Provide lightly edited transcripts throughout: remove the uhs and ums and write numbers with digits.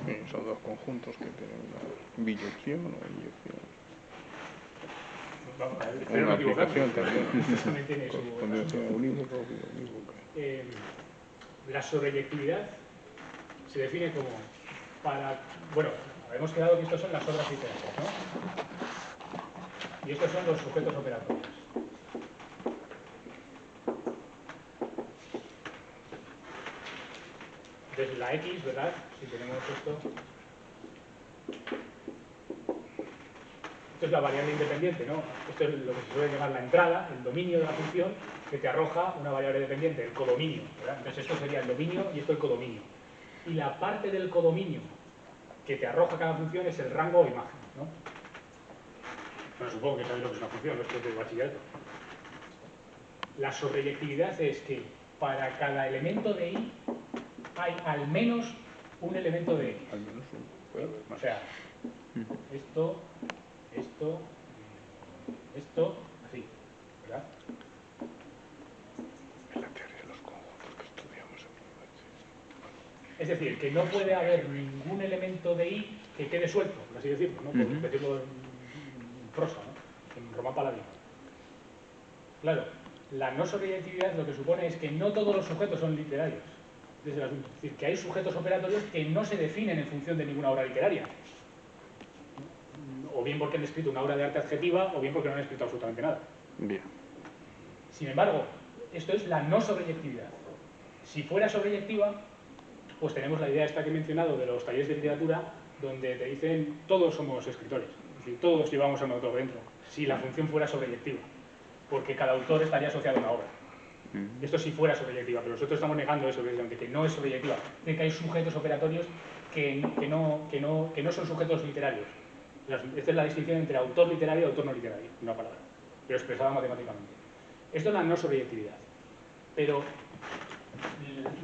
Sí, son dos conjuntos que tienen una biyección o inyección. Espero no equivocarme. También tiene correspondencia unívoca o biunívoca. La sobreyectividad se define como para... Bueno, habíamos quedado que estos son las obras literarias, ¿no? Y estos son los sujetos operatorios. Entonces la X, ¿verdad? Si tenemos esto... Esto es la variable independiente, ¿no? Esto es lo que se suele llamar la entrada, el dominio de la función, que te arroja una variable dependiente, el codominio, ¿verdad? Entonces esto sería el dominio y esto el codominio. Y la parte del codominio que te arroja cada función es el rango o imagen, ¿no? Bueno, supongo que sabéis lo que es una función, no es que es de bachillerato. La sobreyectividad es que para cada elemento de I hay al menos un elemento de X. Al menos uno. O sea, esto, así, ¿verdad? Es la teoría de los conjuntos que estudiamos en la universidad. Es decir, que no puede haber ningún elemento de I que quede suelto, por así decirlo, ¿no? Por decirlo en prosa, ¿no? En Román Paladino. Claro, la no sobreyectividad lo que supone es que no todos los sujetos son literarios. Es decir, que hay sujetos operatorios que no se definen en función de ninguna obra literaria. O bien porque han escrito una obra de arte adjetiva, o bien porque no han escrito absolutamente nada. Bien. Sin embargo, esto es la no sobreyectividad. Si fuera sobreyectiva, pues tenemos la idea esta que he mencionado de los talleres de literatura, donde te dicen todos somos escritores, es decir, todos llevamos a un autor dentro, si la función fuera sobreyectiva, porque cada autor estaría asociado a una obra. Esto sí fuera sobreyectiva, pero nosotros estamos negando eso precisamente, que no es sobreyectiva, de que hay sujetos operatorios que no son sujetos literarios. Esta es la distinción entre autor literario y autor no literario, una palabra, pero expresada matemáticamente. Esto es la no sobreyectividad, pero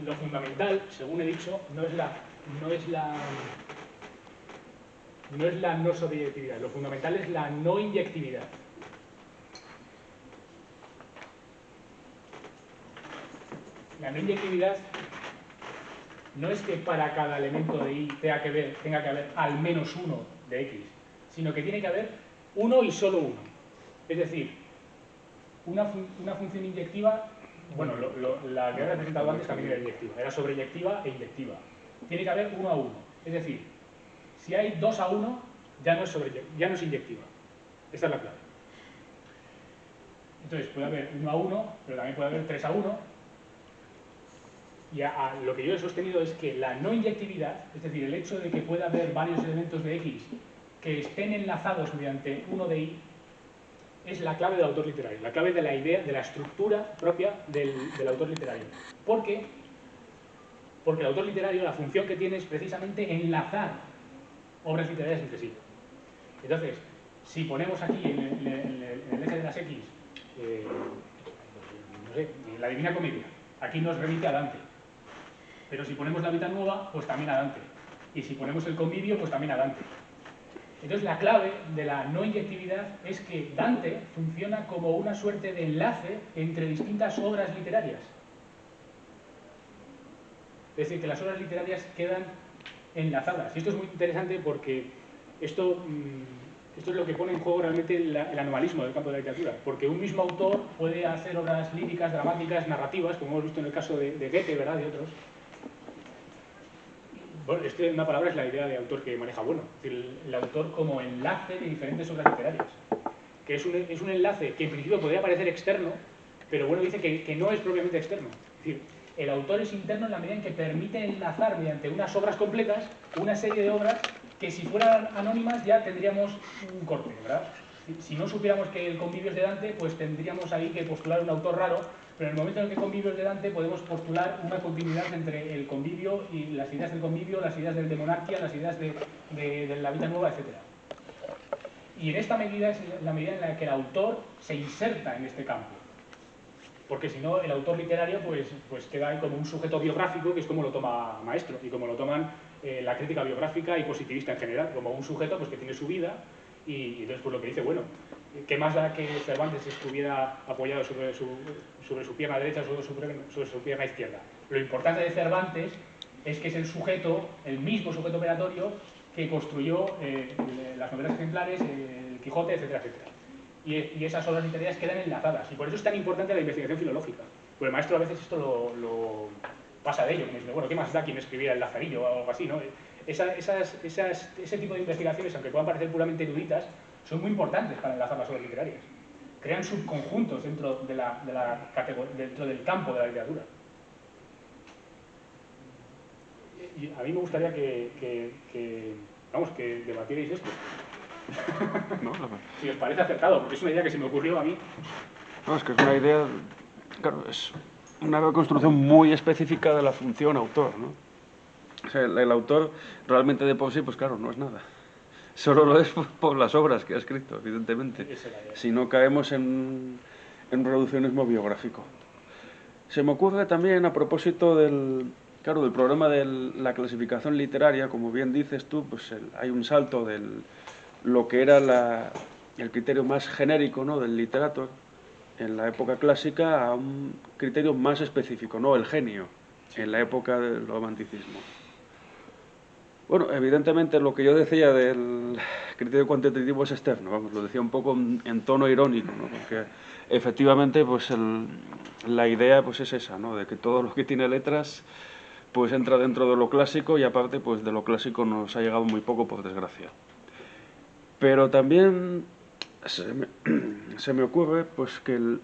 lo fundamental, según he dicho, no es la no sobreyectividad, lo fundamental es la no inyectividad. La no inyectividad no es que para cada elemento de I tenga que haber al menos uno de X, sino que tiene que haber uno y solo uno. Es decir, una función inyectiva, bueno, la que he representado antes también era inyectiva, era sobreyectiva e inyectiva. Tiene que haber 1 a 1. Es decir, si hay 2 a 1, ya no es inyectiva. Esta es la clave. Entonces puede haber 1 a 1, pero también puede haber 3 a 1. Y lo que yo he sostenido es que la no inyectividad, es decir, el hecho de que pueda haber varios elementos de X que estén enlazados mediante uno de Y, es la clave del autor literario, la clave de la idea, de la estructura propia del autor literario. ¿Por qué? Porque el autor literario, la función que tiene es precisamente enlazar obras literarias entre sí. Entonces, si ponemos aquí en el eje de las X, no sé, la Divina Comedia, aquí nos remite a Dante. Pero si ponemos la Vita Nueva, pues también a Dante. Y si ponemos el Convivio, pues también a Dante. Entonces la clave de la no inyectividad es que Dante funciona como una suerte de enlace entre distintas obras literarias. Es decir, que las obras literarias quedan enlazadas. Y esto es muy interesante porque esto es lo que pone en juego realmente el anomalismo del campo de la literatura. Porque un mismo autor puede hacer obras líricas, dramáticas, narrativas, como hemos visto en el caso de Goethe, ¿verdad?, y otros. Bueno, una palabra es la idea de autor que maneja Bueno. Es decir, el autor como enlace de diferentes obras literarias. Que es un enlace que en principio podría parecer externo, pero Bueno dice que no es propiamente externo. Es decir, el autor es interno en la medida en que permite enlazar mediante unas obras completas una serie de obras que si fueran anónimas ya tendríamos un corte, ¿verdad? Si no supiéramos que el Convivio es de Dante, pues tendríamos ahí que postular un autor raro, pero en el momento en el que Convivio es de Dante podemos postular una continuidad entre el Convivio y las ideas del Convivio, las ideas de monarquía, las ideas de la Vita Nueva, etc. Y en esta medida es la medida en la que el autor se inserta en este campo. Porque si no, el autor literario pues queda ahí como un sujeto biográfico, que es como lo toma Maestro, y como lo toman la crítica biográfica y positivista en general, como un sujeto pues que tiene su vida, y entonces pues lo que dice, bueno, ¿qué más da que Cervantes estuviera apoyado sobre su pierna derecha o sobre su pierna izquierda? Lo importante de Cervantes es que es el sujeto, el mismo sujeto operatorio que construyó las novelas ejemplares, el Quijote, etcétera, etcétera. Y esas obras literarias quedan enlazadas. Y por eso es tan importante la investigación filológica. Porque el maestro a veces esto lo pasa de ello. Como dice, bueno, ¿qué más da quien escribiera el Lazarillo o algo así, ¿no? Ese tipo de investigaciones, aunque puedan parecer puramente eruditas, son muy importantes para enlazar las obras literarias. Crean subconjuntos dentro dentro del campo de la literatura. Y a mí me gustaría que debatierais esto. ¿No? Si os parece acertado, porque es una idea que se me ocurrió a mí. No, es que es una idea, claro, es una reconstrucción muy específica de la función autor, ¿no? O sea, el autor realmente de por sí, pues claro, no es nada. Solo lo es por las obras que ha escrito, evidentemente. Si no caemos en un reduccionismo biográfico. Se me ocurre también, a propósito del problema de la clasificación literaria, como bien dices tú, pues hay un salto de lo que era el criterio más genérico, ¿no?, del literato en la época clásica a un criterio más específico, ¿no?, el genio, en la época del romanticismo. Bueno, evidentemente lo que yo decía del criterio cuantitativo es externo, vamos, lo decía un poco en tono irónico, ¿no?, porque efectivamente pues la idea pues es esa, ¿no?, de que todo lo que tiene letras pues entra dentro de lo clásico y aparte pues de lo clásico nos ha llegado muy poco, por desgracia. Pero también se me ocurre pues que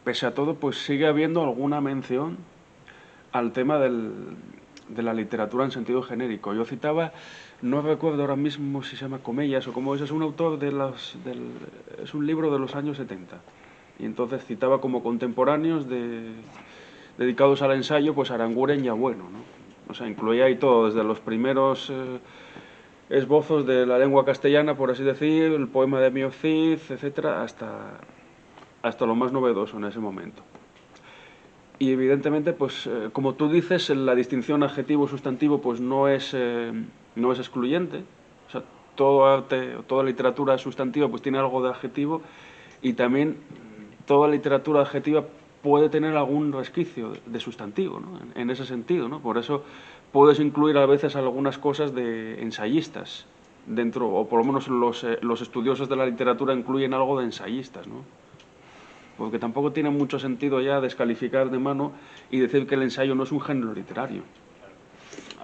pese a todo pues sigue habiendo alguna mención al tema de la literatura en sentido genérico. Yo citaba, no recuerdo ahora mismo si se llama Comellas o cómo es un autor es un libro de los años 70. Y entonces citaba como contemporáneos dedicados al ensayo, pues Aranguren y Abuelo, ¿no? O sea, incluía ahí todo, desde los primeros esbozos de la lengua castellana, por así decir, el poema de Mio Cid, etcétera, hasta lo más novedoso en ese momento. Y evidentemente, pues como tú dices, la distinción adjetivo-sustantivo pues no es excluyente. O sea, toda literatura sustantiva pues tiene algo de adjetivo y también toda literatura adjetiva puede tener algún resquicio de sustantivo, ¿no?, en ese sentido, ¿no? Por eso puedes incluir a veces algunas cosas de ensayistas dentro, o por lo menos los estudiosos de la literatura incluyen algo de ensayistas, ¿no? Porque tampoco tiene mucho sentido ya descalificar de mano y decir que el ensayo no es un género literario.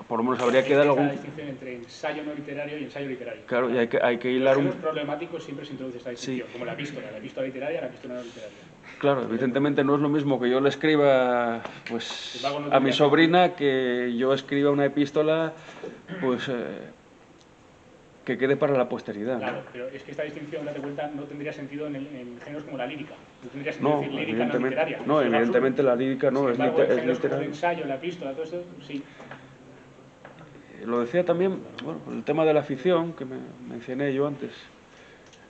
Por lo menos habría que dar algún... la distinción entre ensayo no literario y ensayo literario. Claro, y hay que hilar Los problemáticos siempre se introduce esta distinción, sí, como la epístola literaria, la epístola no literaria. Claro, evidentemente no es lo mismo que yo le escriba pues a mi sobrina que yo escriba una epístola pues que quede para la posteridad. Claro, ¿no? pero es que esta distinción, date cuenta, no tendría sentido en géneros como la lírica. No tendría sentido decir lírica no literaria. No, evidentemente la lírica no, Sin embargo, es géneros como literaria. el ensayo, la epístola, todo esto, sí. Lo decía también, bueno, el tema de la ficción, que me mencioné yo antes,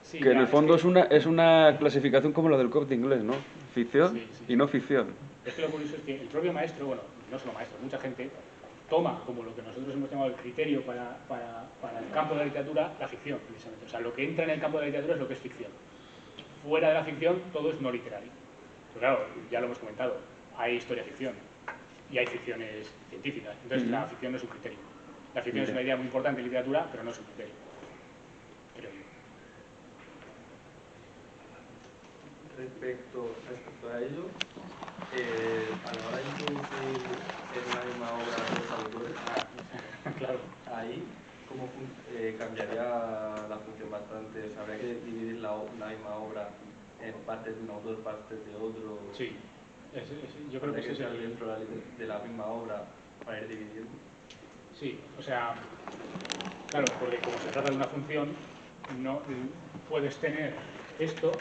Sí, que en el fondo es una clasificación como la del Corte Inglés, ¿no? Ficción y no ficción. Es que lo curioso es que el propio maestro, bueno, no solo maestro, mucha gente toma como lo que nosotros hemos llamado el criterio para el campo de la literatura, la ficción, precisamente. O sea, lo que entra en el campo de la literatura es lo que es ficción. Fuera de la ficción, todo es no literario. Pero claro, ya lo hemos comentado, hay historia-ficción y hay ficciones científicas. Entonces, la ficción no es un criterio. La ficción es una idea muy importante en literatura, pero no es un criterio. Creo yo. Respecto a ello, a la hora de introducir en una misma obra dos autores, Claro. ahí ¿cómo cambiaría la función bastante? O sea, ¿habría que dividir la misma obra en partes de un autor, partes de otro? Sí, yo creo que sea dentro de la misma obra para ir dividiendo. Sí, o sea, claro, porque como se trata de una función, no puedes tener esto,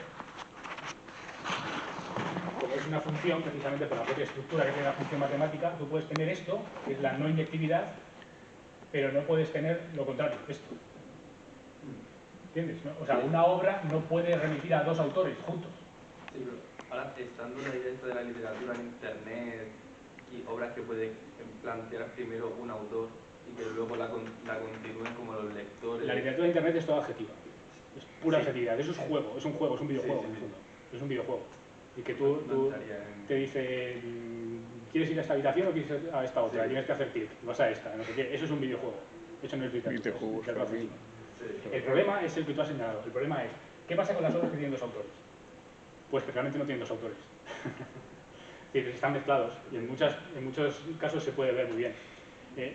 como es una función, precisamente por la propia estructura que tiene la función matemática, tú puedes tener esto, que es la no inyectividad, pero no puedes tener lo contrario, esto. ¿Entiendes? ¿No? O sea, una obra no puede remitir a dos autores juntos. Sí, pero ahora, estando la idea de la literatura en internet y obras que puede plantear primero un autor y que luego la continúen como los lectores. La literatura de internet es toda objetiva. Es pura objetividad. Eso es juego, es un videojuego en el fondo. Es un videojuego. Y que tú te dice ¿quieres ir a esta habitación o quieres ir a esta otra? Tienes que hacer clic, vas a esta, no sé qué. Eso es un videojuego. Eso no es literatura. Videojuegos Es también. el problema es el que tú has señalado. El problema es, ¿qué pasa con las obras que tienen dos autores? Pues que realmente no tienen dos autores. Es decir, están mezclados y en muchos casos se puede ver muy bien.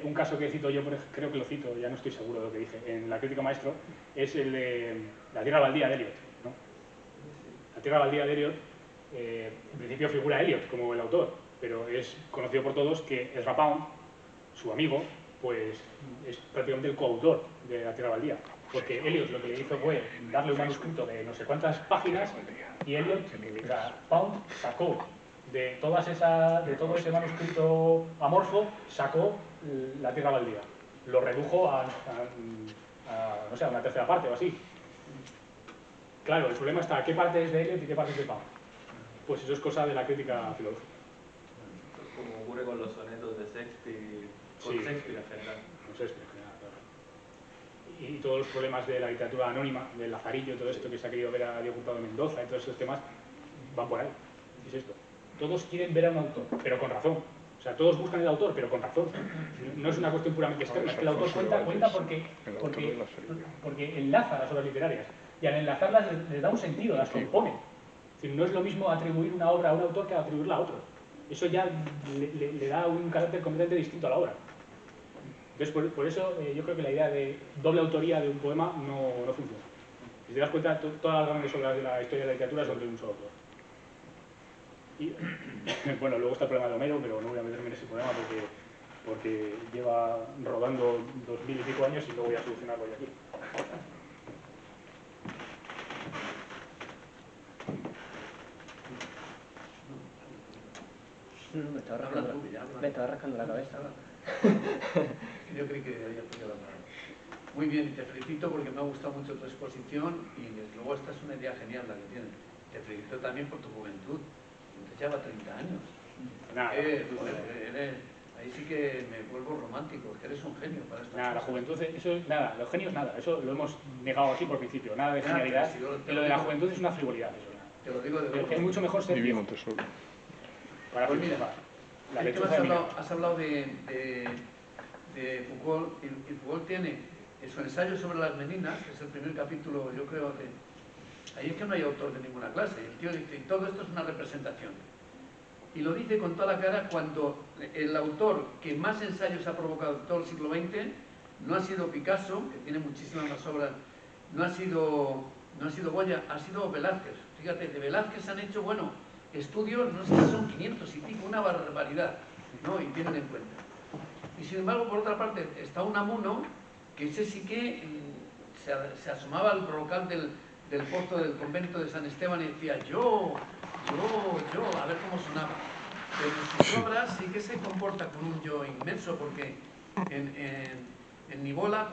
Un caso que cito yo, creo que lo cito, ya no estoy seguro de lo que dije, en La crítica maestro, es el de La tierra baldía de Eliot, ¿no? La tierra baldía de Eliot, en principio figura Eliot como el autor, pero es conocido por todos que Ezra Pound, su amigo, pues es prácticamente el coautor de La tierra baldía, porque Eliot lo que le hizo fue darle un manuscrito de no sé cuántas páginas y Eliot, o sea, Pound sacó de todo ese manuscrito amorfo, sacó La tierra baldía. Lo redujo no sé, a una tercera parte o así. Claro, el problema está, ¿qué parte es de Eliot y qué parte es de Pound? Pues eso es cosa de la crítica filológica. Como ocurre con los sonetos de Shakespeare, con Sí. Shakespeare en general. No sé, en general, claro. Y todos los problemas de la literatura anónima, del Lazarillo, todo esto que se ha querido ver a Diego Hurtado de Mendoza y todos esos temas, van por ahí. ¿Qué es esto? Todos quieren ver a un autor, pero con razón. O sea, todos buscan el autor, pero con razón. No es una cuestión puramente externa, es que el autor cuenta porque enlaza las obras literarias. Y al enlazarlas les da un sentido, las compone. Es decir, no es lo mismo atribuir una obra a un autor que atribuirla a otro. Eso ya le da un carácter completamente distinto a la obra. Entonces, por eso yo creo que la idea de doble autoría de un poema no funciona. Si te das cuenta, todas las grandes obras de la historia de la literatura son de un solo autor. Y, bueno, luego está el problema de Homero, pero no voy a meterme en ese problema porque lleva rodando 2000 y pico años y no voy a solucionarlo yo aquí. Me estaba rascando la cabeza. Yo creí que había podido la palabra. Muy bien, te felicito porque me ha gustado mucho tu exposición y desde luego esta es una idea genial la que tienes. Te felicito también por tu juventud. Te lleva 30 años. Nada, Ahí sí que me vuelvo romántico, es que eres un genio para estas nada, la cosas. juventud, eso nada, los genios nada, eso lo hemos negado aquí por principio, nada de genialidad. pero si yo te Y lo de la juventud es una frivolidad. Eso, Te lo digo de nada. verdad. Es mucho mejor ser Divino viejo tesoro. para Pues mira, filosofar. La es que lechuza de Milán. has hablado de Foucault y Foucault tiene su ensayo sobre las meninas, que es el primer capítulo, yo creo, ahí es que no hay autor de ninguna clase. El tío dice, todo esto es una representación. Y lo dice con toda la cara cuando el autor que más ensayos ha provocado en todo el siglo XX no ha sido Picasso, que tiene muchísimas más obras, no ha sido Goya, ha sido Velázquez. Fíjate, de Velázquez han hecho, bueno, estudios, no sé si son 500 y pico, una barbaridad, ¿no? Y tienen en cuenta. Y sin embargo, por otra parte, está Unamuno, que ese sí que se asomaba al brocal del pozo del convento de San Esteban y decía, yo, a ver cómo sonaba. Pero en sus obras sí que se comporta con un yo inmenso, porque en Nivola, cuando